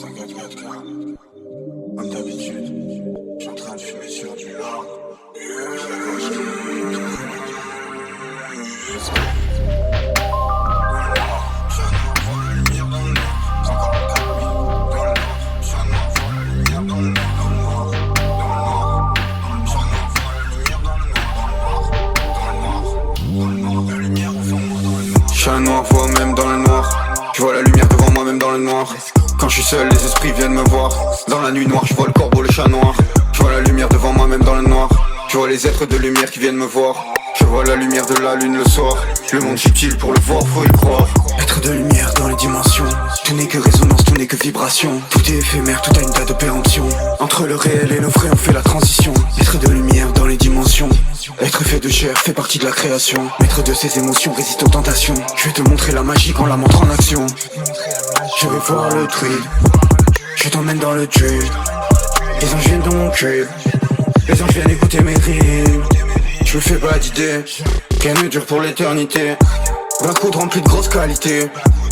54K, comme d'habitude, je suis en train de fumer sur du lard. Je suis un noir, vois même dans le noir. Je vois la lumière devant moi même dans le noir. Quand je suis seul, les esprits viennent me voir. Dans la nuit noire, je vois le corbeau, le chat noir. Je vois la lumière devant moi même dans le noir. Je vois les êtres de lumière qui viennent me voir. Je vois la lumière de la lune le soir. Le monde subtil pour le voir, faut y croire. Être de lumière dans les dimensions. Tout n'est que résonance, tout n'est que vibration. Tout est éphémère, tout a une date de péremption. Entre le réel et le vrai, on fait la transition. Être de lumière dans les dimensions. Être fait de chair fait partie de la création. Maître de ses émotions, résiste aux tentations. Je vais te montrer la magie quand la montre en action. Je vais voir le tweet. Je t'emmène dans le tube. Les anges viennent dans mon cul. Les anges viennent écouter mes rimes. Je me fais pas d'idée qu'elle ne dure pour l'éternité. 20 coups remplis de grosses qualités.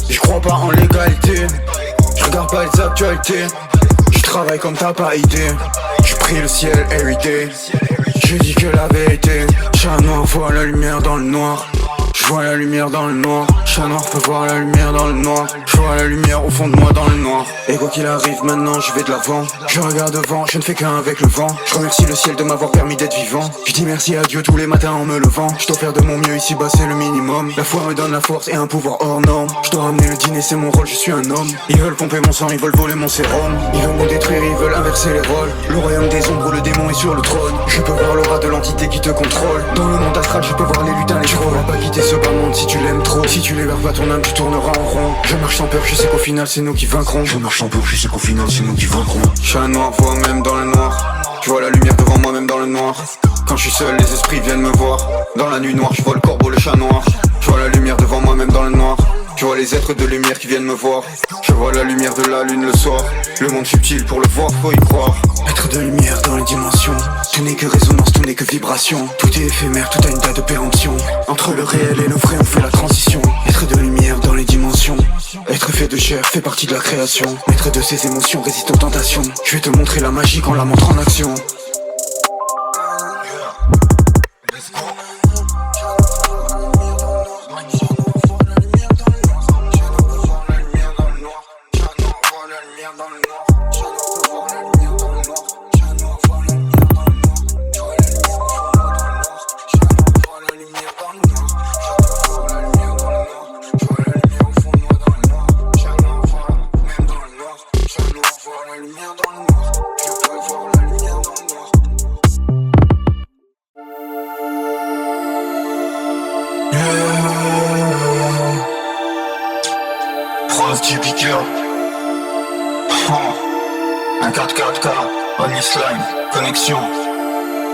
Je crois pas en l'égalité. Je regarde pas les actualités. Je travaille comme t'as pas idée. Je prie le ciel everyday. Je dis que la vérité. Chat noir voit la lumière dans le noir. Je vois la lumière dans le noir. Chat noir peut voir la lumière dans le noir. Je vois la lumière au fond de moi dans le noir. Et quoi qu'il arrive maintenant je vais de l'avant. Je regarde devant, je ne fais qu'un avec le vent. Je remercie le ciel de m'avoir permis d'être vivant. Je dis merci à Dieu tous les matins en me levant. Je dois faire de mon mieux ici bas c'est le minimum. La foi me donne la force et un pouvoir hors norme. Je dois ramener le dîner c'est mon rôle, je suis un homme. Ils veulent pomper mon sang, ils veulent voler mon sérum. Ils veulent me détruire, ils veulent inverser les rôles. Le royaume des ombres, le démon est sur le trône. Je peux voir l'aura de l'entité qui te contrôle. Dans le monde astral je peux voir les lutins, les chevaux. Tu pourras pas quitter ce bas monde si tu l'aimes trop. Si tu libères pas ton âme tu tourneras en rond. Je marche sans peur, je sais qu'au final c'est nous qui vaincrons. Je marche sans peur, je sais qu'au final c'est nous qui vaincrons. Je suis un noir, vois même dans le noir. Je vois la lumière devant moi même dans le noir. Quand je suis seul les esprits viennent me voir. Dans la nuit noire je vois le corbeau, le chat noir. Je vois la lumière devant moi même dans le noir. Je vois les êtres de lumière qui viennent me voir. Je vois la lumière de la lune le soir. Le monde subtil pour le voir, faut y croire. Être de lumière dans les dimensions. Tout n'est que résonance, tout n'est que vibration. Tout est éphémère, tout a une date de péremption. Entre le réel et le vrai, on fait la transition. Être de lumière dans les dimensions. Être fait de chair fait partie de la création. Maître de ses émotions, résiste aux tentations. Je vais te montrer la magie quand la montre en action. Phrase du piqueur. Un 4-4K, Honey Slime, connexion.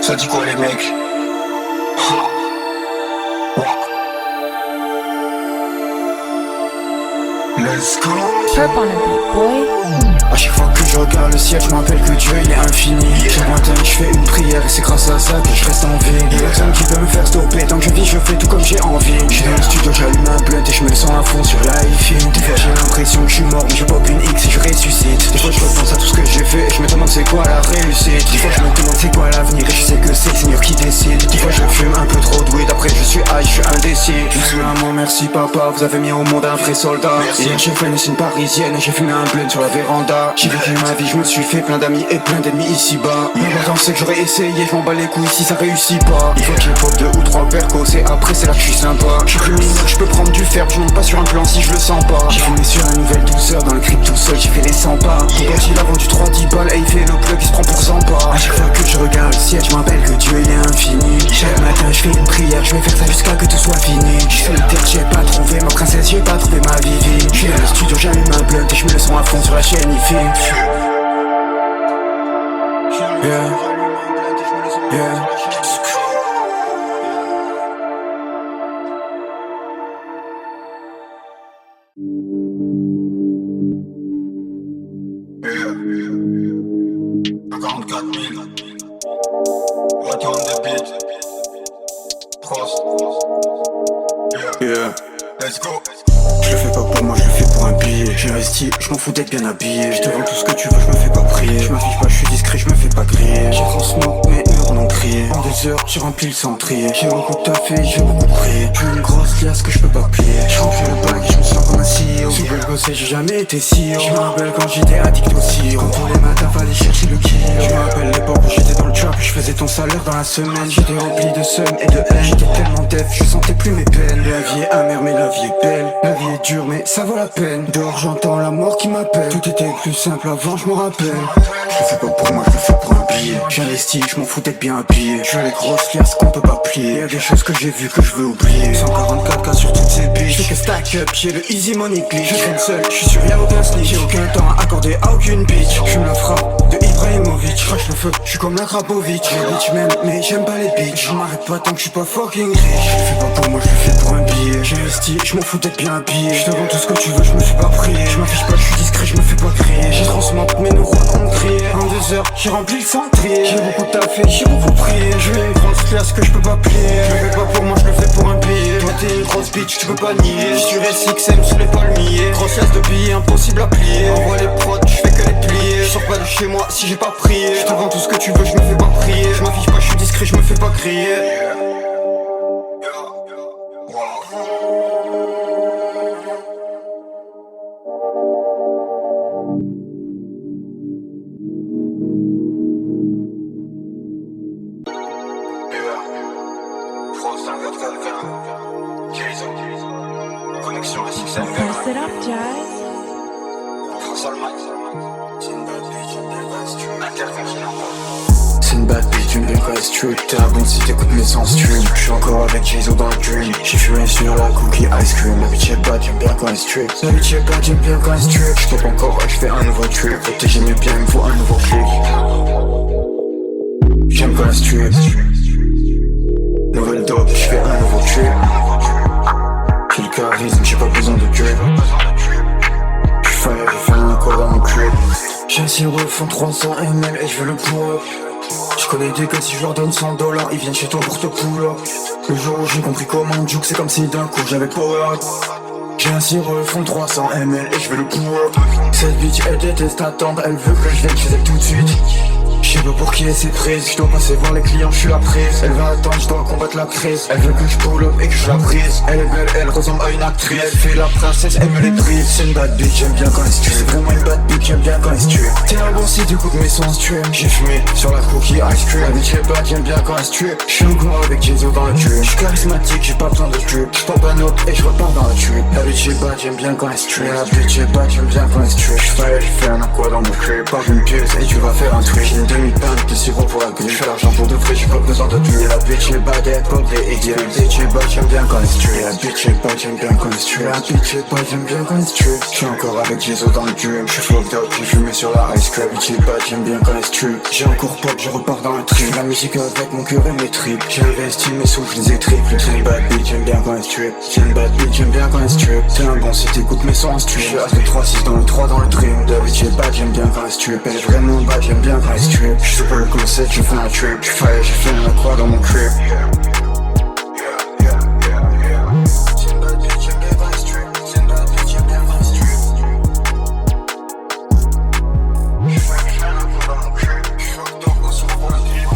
Ça dit quoi les mecs? Let's go. Perp on a beat, boy. À chaque fois que je regarde le ciel, je me rappelle que Dieu il est infini. Chaque matin je fais une prière et c'est grâce à ça que je reste en vie. Y'a personne qui peut me faire stopper, tant que je vis je fais tout comme j'ai envie. J'suis dans le studio, j'allume un blunt et je me le sens à fond sur la hi-fi. Des fois j'ai l'impression que je suis mort mais je pop une X et je ressuscite. Des fois je repense à tout ce que j'ai fait et je me demande c'est quoi la réussite. Des fois je me demande c'est quoi l'avenir et je sais que c'est le Seigneur qui décide. Des fois je fume un peu trop de weed, après je suis high, je suis indécis. Merci maman, merci papa, vous avez mis au monde un vrai soldat. Hier j'ai fait une scène parisienne et j'ai fumé un blunt sur la véranda. J'ai vécu ma vie, je me suis fait plein d'amis et plein d'ennemis ici-bas. L'important c'est que j'aurais essayé, je m'en bats les couilles si ça réussit pas. Il faut que je pop 2 ou 3 percos et après c'est là que je suis sympa. Je suis criminel, je peux prendre du fer, je monte pas sur un plan si je le sens pas. J'ai fumé sur la nouvelle douceur, dans le crip tout seul, j'ai fait les 100 pas. Pourquoi il a vendu 3-10 balles et il fait le plug, il se prend pour 100 pas. À chaque fois que je regarde le ciel, je me rappelle que Dieu il est infini. Chaque matin je fais une prière, je vais faire ça jusqu'à que tout soit fini. Je suis terre, j'ai pas trouvé ma princesse, j'ai pas trouvé ma vie. Je suis dans le studio, j'allume un blunt et je me le sens à fond sur la chaîne IFI. Yeah, yeah. Yeah, 44 000. What on the beat? Prost. Yeah, let's go. Je le fais pas pour moi, je le fais pour un billet. J'investis, je m'en fous d'être bien habillé. Je te vends tout ce que tu veux, je me fais pas prier. Je m'affiche pas, je suis discret, je me fais pas griller. J'ai transmis mes neurones ont crié. En 2 heures, j'ai rempli le centrier. J'ai beaucoup taffé, j'ai beaucoup prié. J'ai une grosse liasse que je peux pas plier. J'ai rempli le bac et je me sens comme un CEO. Si je veux bosser, j'ai jamais été CEO. Je me rappelle quand j'étais addict au sirop. Quand tous les matins fallait chercher le kilo. Je me rappelle l'époque où j'étais dans le trap. Je faisais ton salaire dans la semaine. J'étais rempli de seum et de haine. J'étais tellement def, je sentais plus mes peines. La vie est amère mais la vie est belle. La vie est dure mais ça vaut la peine. Dehors j'entends la mort qui m'appelle. Tout était plus simple avant, je me rappelle. Je le fais pas pour moi, je le fais pour un billet. J'investis, je m'en fous d'être bien habillé. Je veux les grosses liasses qu'on peut pas plier. Y'a des choses que j'ai vues que je veux oublier. 144K sur toutes ces billes. Je fais que stack up, j'ai le easy money glitch. Je traîne seul, je suis sûr y'a aucun snitch. J'ai aucun temps à accorder à aucune bitch. Je me la frappe de Ibrahimovic. Je crache le feu, je suis comme la Krapovic. Les bitch même, mais j'aime pas les bitch. Je m'arrête pas tant que je suis pas fucking riche. Je le fais pas pour moi, je le fais pour un billet. J'investis, je m'en fous d'être bien habillé. Je te vends tout ce que tu veux, je me fais pas prier. Je m'affiche pas, je suis discret, je me fais pas crier. J'ai transmis mes neurones ont crié. En 2 heures, j'ai rempli le centrier. J'ai beaucoup taffé, j'ai beaucoup prié. Je veux une grosse classe que je peux pas plier. Je le fais pas pour moi, je le fais pour un billet. Toi t'es une grosse bitch, tu peux pas nier. Je suis SXM sous les palmiers. Grosse classe de billets, impossible à plier. Envoie les prods, je fais que les plier. Je sors pas de chez moi si j'ai pas prié. Je te vends tout ce que tu veux, je me fais pas prier. Je m'affiche pas, je suis discret, je me fais pas crier. Connexion à SXM. Pass it up, Jazz. C'est une bad bitch, une bien quand elle street. T'es un bon si t'écoutes mes sons stream. J'suis encore avec Jay-Z dans le dream. J'ai fumé sur la cookie ice cream. La bitch est bad, j'aime bien quand elle street. La bitch est bad, j'aime bien quand elle street. J'pop encore et j'fais un nouveau trip. Protéger mieux bien, il me faut un nouveau clic. J'aime quand elle street. Nouvelle dope, j'fais un nouveau trip. J'ai le charisme, j'ai pas besoin de drip. J'suis fire, j'ai fait un code dans mon crib. J'ai un sirop fond 300 ml et j'veux le pour eux. J'connais des gars, si je leur donne $100, ils viennent chez toi pour te pull up. Le jour où j'ai compris comment juke, c'est comme si d'un coup j'avais power up. J'ai un sirop fond 300 ml et j'veux le pour eux. Cette bitch elle déteste attendre, elle veut que je vienne chez elle tout de suite. Je sais pas pour qui elle s'est prise, je dois passer voir les clients, je suis la prise. Elle va attendre, je dois combattre la crise. Elle veut que je pull up et que je la prise. Elle est belle, elle ressemble à une actrice. Elle fait la princesse, elle me les prive. C'est une bad bitch, j'aime bien quand elle se tue. C'est vraiment une bad bitch, j'aime bien quand elle se tue. T'es un bon si t'écoutes mes sons stream. J'ai fumé sur la cookie ice cream. La bitch est bad, j'aime bien quand elle se tue. J'suis encore avec Jay-Z dans le tube. J'suis charismatique, j'ai pas besoin de strip. J'pompe un autre et j'repars dans le tube. La bitch est bad, j'aime bien quand elle se tue. La bitch est bad, j'aime bien quand elle se tue. J'fais un aqua dans mon crib. Par une pièce et tu vas faire un truc. J'ai une demi-pinte de sirop pour la grille. J'fais l'argent pour de vrai, j'ai pas besoin de tuer. La bitch est bad, elle pop des idées. La bitch est bad, j'aime bien quand elle se tue. La bitch est bad, j'aime bien quand elle se tue. La bitch est bad, j'aime bien quand elle se tue. J'suis encore avec Jay-Z dans le dream. J'suis fucked up, j'ai fumé sur la ice cream. La bitch est bad, j'aime bien quand elle se tue. J'ai encore pop, je repars dans le trip. La musique avec mon cœur et mes tripes. J'ai investi mes sous, je les ai triplés. C'est une bad bitch, j'aime bien quand elle se tue. C'est une bad bitch, j'aime bien quand elle se tue. T'es un bon si t'écoutes mes sons en stream. J'suis as de 3-6 dans le 3 dans le dream. La bitch est bad, j'aime bien quand elle se tue. Elle est vraiment bad, j'aime bien quand elle se tue. J'suis super le concept, je fais un trip. J'suis fire, j'ai fait un aqua dans mon crib. C'est une bad bitch, j'aime bien quand elle se tue. C'est une bad bitch, j'aime bien quand elle se tue. J'fais un aqua dans mon crib. J'fuck donc on se revoit un film.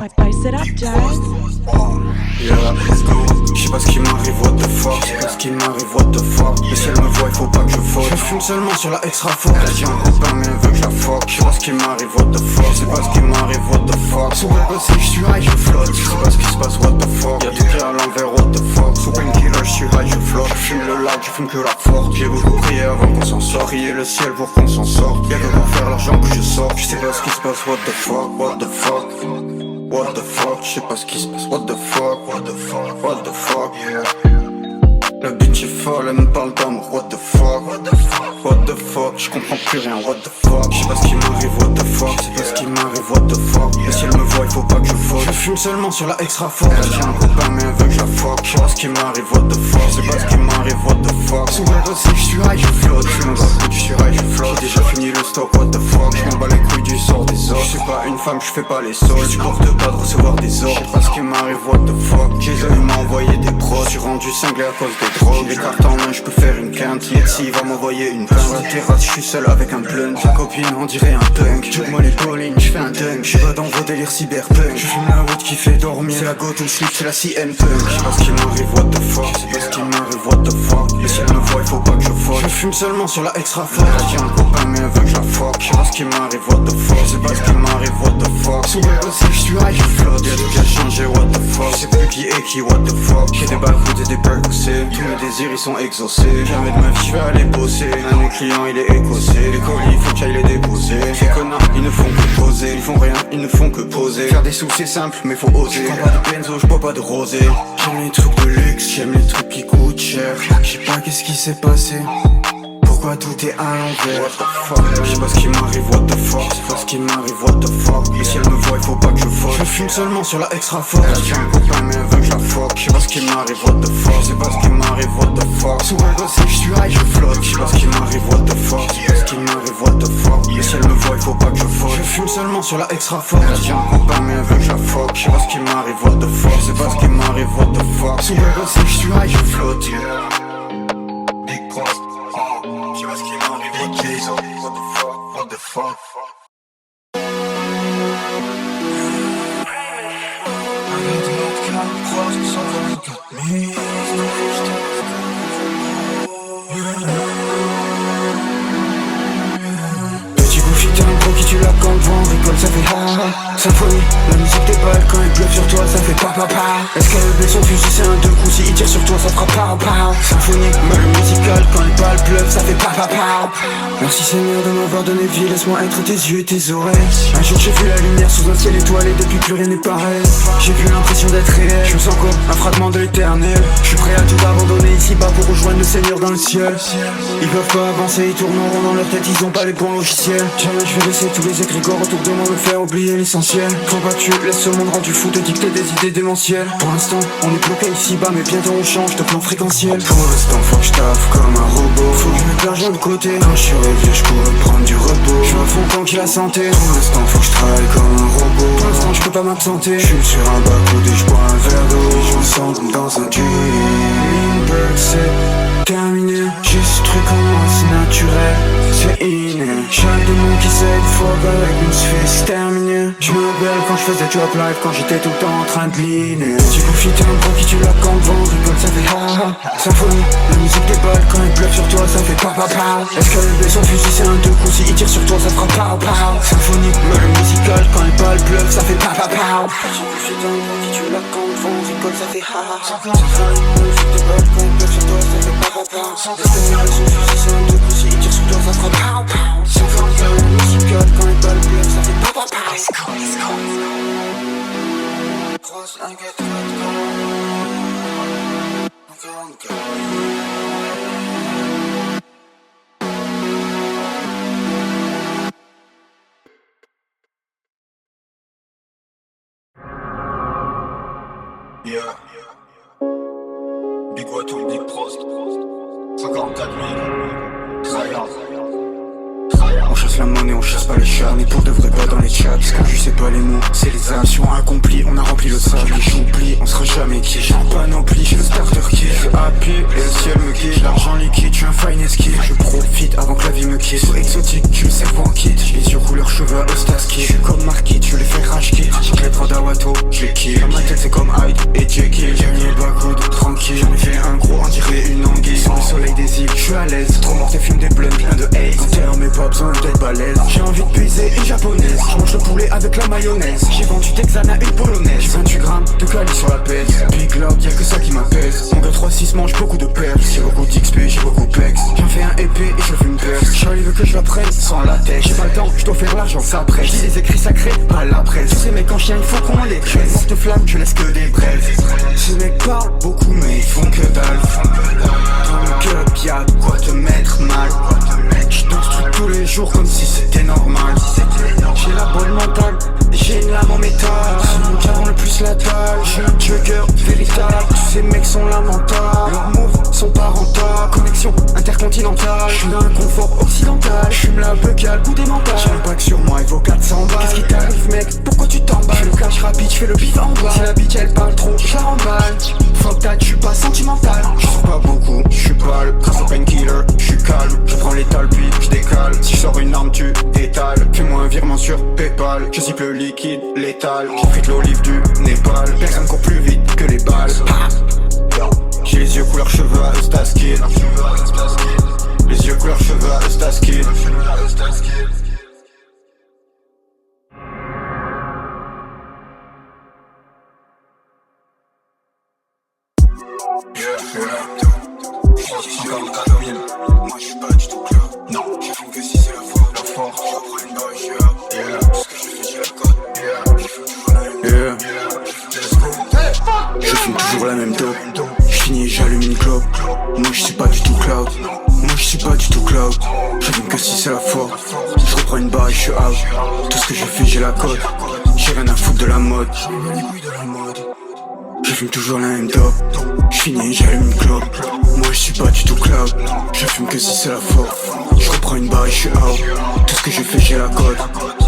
Spice it up, Jazz. Yeah, let's go. J'sais pas ce qui m'arrive, what the fuck. J'sais pas ce qui m'arrive, what the fuck. Mais si elle me voit, il faut pas que je faute. Je fume seulement sur la extra forte. Elle dit un copain, mais elle veut que je la fuck. J'sais pas ce qui m'arrive, what the fuck. J'sais pas ce qui m'arrive, what the fuck. Sous le c'est que j'suis high, je flotte. J'sais pas ce qui se passe, what the fuck. Y'a tout qui est à l'envers, what the fuck. Sous painkiller, j'suis high, je flotte. J'fume le lac, je fume que la forte. J'ai beaucoup prié avant qu'on s'en sorte. Prier le ciel pour qu'on s'en sorte. Y'a que pour faire l'argent que je sors. J'sais pas ce qui se passe, what the fuck, what the fuck. What the fuck, j'sais pas ce qui se passe. What the fuck, what the fuck, what the fuck, yeah. La bitch est folle, elle me parle d'amour. What the fuck, what the fuck, what the fuck. J'comprends plus rien, what the fuck. J'sais pas ce qui m'arrive, what the fuck. J'sais pas ce qui m'arrive, what the fuck. Mais si elle me voit, il faut pas que je faute. Je fume seulement sur la extra forte. Elle dit un copain, mais elle veut que je la fuck. J'sais pas ce qui m'arrive, what the fuck. J'sais pas ce qui m'arrive, what the fuck. fuck. Sous la rosée, j'suis high, je flotte. J'suis mon drapeau, j'suis high, je flotte. J'ai déjà fini le stop, what the fuck. J'm'en bats les couilles du sort des autres. J'suis pas une femme, j'fais pas les sauts. Je supporte pas de recevoir des ordres. J'sais pas ce qui m'arrive, what the fuck. Jason il m'a envoyé des pros. J'suis rendu cinglé à cause des drogues. J'ai des cartes en main, j'peux faire une quinte. Yetzi va m'envoyer une pince. Sur la terrasse, j'suis seul avec un blunt. Sa copine, on dirait un punk. Check-moi les bowling, j'fais un dunk. J'suis pas dans vos délires cyberpunk. Je fume la route qui fait dormir. C'est la Gotham Sleep, c'est la CM Punk. J'sais pas ce qui m'arrive, what the fuck. C'est pas ce qui m'arrive, what the fuck. Mais si elle me voit, il faut pas que je fuck. Je fume seulement sur la extra forte. Elle a un copain, mais elle veut que je la fuck. J'sais pas ce qui m'arrive, what the fuck. J'sais pas ce qui m'arrive, what the fuck. Sous le aussi, j'suis high, je flotte. Y'a tout qui a changé, what the fuck. J'sais plus qui est qui, what the fuck. J'ai des backwoods et des percocés. Tous mes désirs, ils sont exaucés. Jamais de ma vie, j'vais aller bosser. Un de mes clients, il est écossais. Les colis, faut qu'il aille les déposer. Ces connards, ils ne font que poser. Ils font rien, ils ne font que poser. Faire des sous, c'est simple, mais faut oser. J'prends pas de benzo, j'bois pas de rosé. J'aime les trucs de luxe, j'aime les trucs qui coûtent cher. J'sais pas qu'est-ce qui s'est passé. Pourquoi tout est à l'envers? What the fuck? J'sais pas ce qui m'arrive, what the fuck. J'sais pas ce qui m'arrive, what the fuck. Mais si elle me voit, il faut pas que je fuck. Je fume seulement sur la extra forte. Elle a un copain, mais elle veut que je la fuck. J'sais pas ce qui m'arrive, what the fuck. J'sais pas ce qui m'arrive, what the fuck. Sous un gosse, j'suis high, je flotte. J'sais pas ce qui m'arrive, what the fuck. J'sais pas ce qui m'arrive, what the fuck. Mais si elle me voit, il faut pas que je fuck. Je fume seulement sur la extra forte. Elle a un copain, mais elle veut que je la fuck. J'sais pas ce qui m'arrive, what the fuck. J'sais pas ce qui m'arrive, what the fuck. Sous un gosse, j'suis high, je flotte. Big Prost. J'sais pas ce qui m'arrive, what the fuck. What the fuck, what the fuck. Petit bouffi, t'es un gros qui tue la quand le vent rigole, ça fait ha ha. Symphonie, la musique déballe quand il pleut sur toi, ça fait pa pa pa. SKEB son fusil, c'est un deux coups, si il tire sur toi, ça fera pa pa. Symphonie, mal musical quand les balles pleuvent, ça fait pa pa pa. Merci Seigneur de m'avoir donné vie, laisse-moi être tes yeux et tes oreilles. Un jour j'ai vu la lumière sous un ciel étoilé, depuis plus rien n'est pareil. J'ai plus l'impression d'être réel, je me sens comme un fragment de l'éternel. Je suis prêt à tout abandonner ici-bas pour rejoindre le Seigneur dans le ciel. Ils peuvent pas avancer, ils tournent en rond dans leur tête, ils ont pas les bons logiciels. Jamais je vais laisser tous les égrégores autour de moi me faire oublier l'essentiel. Faut pas que tu laisses ce monde rendu fou te dicter des idées démentielles. Pour l'instant on est bloqué ici-bas, mais bientôt on change de plan fréquentiel. Pour l'instant faut que je taffe comme un robot. Faut que je mette l'argent de côté. Quand je suis réveillé je pourrais prendre du repos. Je suis à fond tant qu'il a santé. Pour l'instant faut que je travaille comme un robot. Pour l'instant je peux pas m'absenter. Je suis sur un bac-coude et je bois un verre d'eau. Je me sens comme dans un dream. Bird c'est terminé. Juste truc en moi c'est naturel. C'est inné. Chaque démon qui sait de fuck avec une suite, c'est terminé. Je me rappelle quand je faisais drop live, quand j'étais tout le temps en train de liner. Tu bouffis t'es un gros qui tue la quand le vent rigole, ça fait ha ha. Symphonie, la musique déballe quand il pleut sur toi, ça fait pa pa pa. SKEB son fusil c'est un deux coups, si il tire sur toi ça fera pa pa. Symphonie, mal musical quand les balles pleuvent, ça fait pa pa pa. Tu bouffis t'es un gros qui tue la quand le vent rigole, ça fait ha ha. Symphonie, la musique déballe quand il pleut sur toi, ça fait pa pa pa. SKEB son fusil c'est un deux coups, si il tire sur toi ça fera pa pa. Symphonie, la musical quand les balles pleuvent, ça fait pa pa pa. Let's go, let's go. Cross and get okay. Yeah. Big Wato, Big Prost. 144 000. Tryhard. On chasse la monnaie, on chasse pas les chats. On est pour de vrai pas dans les chats. Parce que je sais pas les mots, c'est les actions accomplies. On a rempli le sable, j'oublie, on sera jamais qui. J'ai un panoplie, j'ai le starter kit. Je suis à pied et le ciel me guide. L'argent liquide, je suis un finest kid. Je profite avant que la vie me quitte. Soit exotique, je me serve en kit. Les yeux couleur cheveux à Ostaski. Je suis comme Marquis, je les fais rage kit. J'ai les bras d'Awato, je les kill. Dans ma tête c'est comme Hyde et Jekyll. J'ai mis le backwood, tranquille. J'en ai fait un gros, on dirait une anguille. Sur le soleil des îles, je suis à l'aise. Trop mort, tes films des blunts, plein de hate. Quand t'es mais pas besoin d'être balèze. J'ai envie de puiser une japonaise. Je mange le poulet avec la mayonnaise. J'ai vendu Texana une polonaise. J'ai 28 grammes de cali sur la pèse. Big Lord, y'a que ça qui m'apaise. Mon gars 3-6 mange beaucoup de perles. J'ai beaucoup d'XP, j'ai beaucoup pex. J'en fais un épée et je veux une perce. Charlie veut que je la prenne sans la tête. J'ai pas le temps, je dois faire l'argent, ça presse. J'lis des écrits sacrés, pas la presse. Tous ces mecs en chien, il faut qu'on les crève. Morte flamme, je laisse que des braises. Ces mecs parlent beaucoup mais ils font que dalle. Dans le club y'a de quoi te mettre mal. Je danse truc tous les jours comme si c'était normal. J'ai la bonne mentale, j'ai une lame en métal. C'est mon qui rend le plus la dalle. J'ai un jugger véritable, tous ces mecs sont lamentables. mental. Leurs moves sont pas rentables. Connexion intercontinentale. J'suis d'un confort occidental. J'fume la bucale, coup des mentales. J'ai un pack sur moi, il vaut 400 balles. Qu'est-ce qui t'arrive mec, pourquoi tu t'emballes? J'fais le cash rapide, j'fais le bif en bas. Si la bitch elle parle trop, j'la remballe. Fuck that, j'suis pas sentimental. J'sors pas beaucoup, j'suis pâle. Grâce au painkiller, j'suis calme. Je prends l'étal puis j'décale. Si j'sors une arme tu étales. Fais-moi un virement sur Paypal. Je zippe le liquide létal. Qui frite l'olive du Népal. Personne court plus vite que les balles. J'ai les yeux couleur cheveux à Eustace-Kid. Les yeux couleur cheveux à Eustace-Kid. Encore 4000. Moi je suis pas du tout clair. Non, je fume que si c'est la force. Je reprends une barre et je suis là. Tout ce que je fais j'ai la cote. Je fume toujours la même dope. Je fume toujours la même dope. Je finis et j'allume une clope. Moi je suis pas du tout cloud. Moi je suis pas du tout cloud. Je fume que si c'est la force. Je reprends une barre et je suis out. Tout ce que je fais j'ai la cote. J'ai rien à foutre de la mode. Je fume toujours la même dope. Je finis et j'allume une clope. Moi je suis pas du tout cloud. Je fume que si c'est la force. Je reprends une barre et je suis out. Tout ce que je fais j'ai la cote.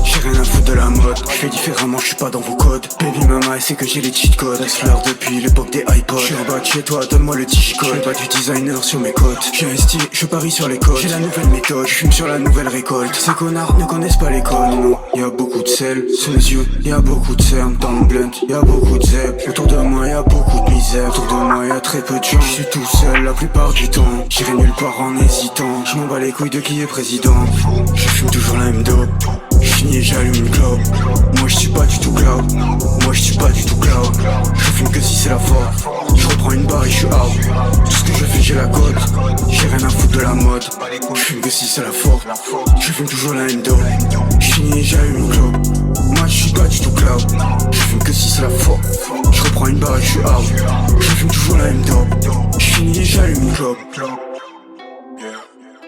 J'ai rien à foutre de la mode. Je fais différemment, je suis pas dans vos codes. Baby mama elle sait que j'ai les cheat codes. Hustler depuis l'époque des iPods. Je suis en bas de chez toi, donne-moi le digicode. Je fais pas du designer sur mes côtes. J'ai investi, je parie sur les codes. J'ai la nouvelle méthode, je fume sur la nouvelle récolte. Ces connards ne connaissent pas l'école. Non, y'a beaucoup de sel sous mes yeux. Y'a beaucoup de cernes dans le blunt. Y'a beaucoup de zèbres. Autour de moi y'a beaucoup de misère. Autour de moi y'a très peu de gens. Je suis tout seul la plupart du temps. J'irai nulle part en hésitant. Je m'en bats les couilles de qui est président. Je fume toujours la même dope. Je finis et j'allume une clope. Moi je suis pas du tout cloud. Moi je suis pas du tout cloud. Je fume que si c'est la force. Je reprends une barre et je suis out. Tout ce que je fais j'ai la cote. J'ai rien à foutre de la mode. Je fume que si c'est la force. Je fume toujours la même dope. Je finis et j'allume une clope. Moi je suis pas du tout cloud. Je fume que si c'est la force. Je reprends une barre et je suis out. Je fume toujours la même dope. Je finis et j'allume une clope.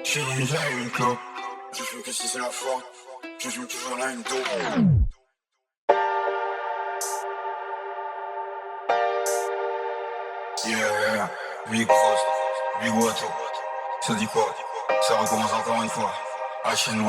Je finis et j'allume une clope. Je fume que si c'est la force. Je fume toujours la même dope. Yeah, Big Frost, Big Wato. Ça dit quoi? Ça recommence encore une fois. H&1.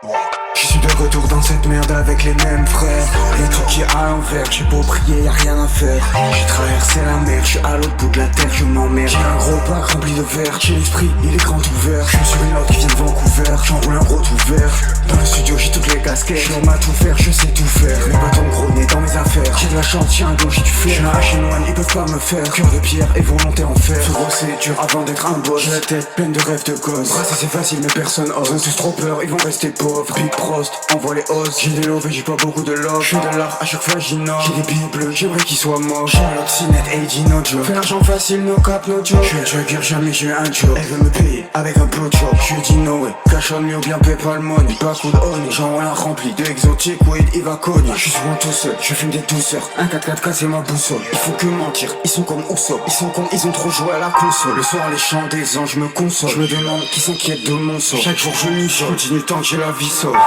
Wow. Je suis de retour dans cette merde avec les mêmes frères. Les trucs qui à l'envers, j'ai beau prier, y'a rien à faire. J'ai traversé la mer, je suis à l'autre bout de la terre, je m'emmerde. J'ai un gros pack rempli de verre, j'ai l'esprit, il est grand ouvert. Je suis sur une autre qui vient de Vancouver, j'enroule un gros tout vert. Dans le studio j'ai toutes les casquettes, je m'a tout faire, je sais tout faire. Mes bâtons gros nez dans mes affaires, j'ai de la chance, j'ai un dos, j'ai du fer. J'ai la H&1, ils peuvent pas me faire. Cœur de pierre et volonté en fer. Ce gros c'est dur avant d'être un boss. J'ai la tête pleine de rêves de gosse. Brasser c'est facile mais personne ose. Ils ont tous trop peur, ils vont rester pauvres. Big Frost, envoie les hausses. J'ai des loves et j'ai pas beaucoup de love. J'fais de l'art, à chaque fois j'innove. J'ai des billes bleues, j'aimerais qu'ils soient moches. J'ai un Oxynet, AD no joke. Fais l'argent facile, no cap, no joke. J'suis un jugger, jamais j'ai un job. Elle veut me payer avec un blowjob. J'lui dis no way, cash on me ou bien PayPal money. Pas coup de honey, j'en ai rempli de exotique, weed, il va cogner. J'suis souvent tout seul, je fume des douceurs. Un 4-4K c'est ma boussole. Il faut que mentir, ils sont comme Usopp. Ils sont cons, ils ont trop joué à la console. Le soir les chants des anges me consolent. Je me demande qui s'inquiète de mon sort. Chaque jour je m'y continue tant que j'ai la vie sauve.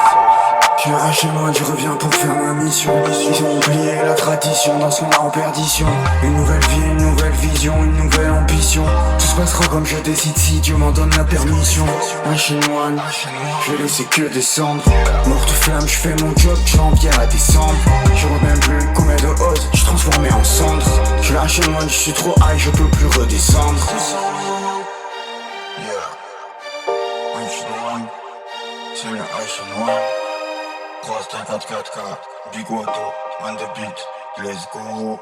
Je reste chez moi, je reviens pour faire ma mission. Ils ont oublié la tradition dans son art en perdition. Une nouvelle vie, une nouvelle vision, une nouvelle ambition. Tout se passera comme je décide si Dieu m'en donne la permission. Un chinois, je vais laisser que descendre. Morte flamme, je fais mon job de janvier à décembre. Je vois même plus combien de hausses, je transformé en cendres. Je lâche moi, je suis trop high, je peux plus redescendre. C'est le H&1. Cross 4-4K, Big Wato, on the beat, let's go.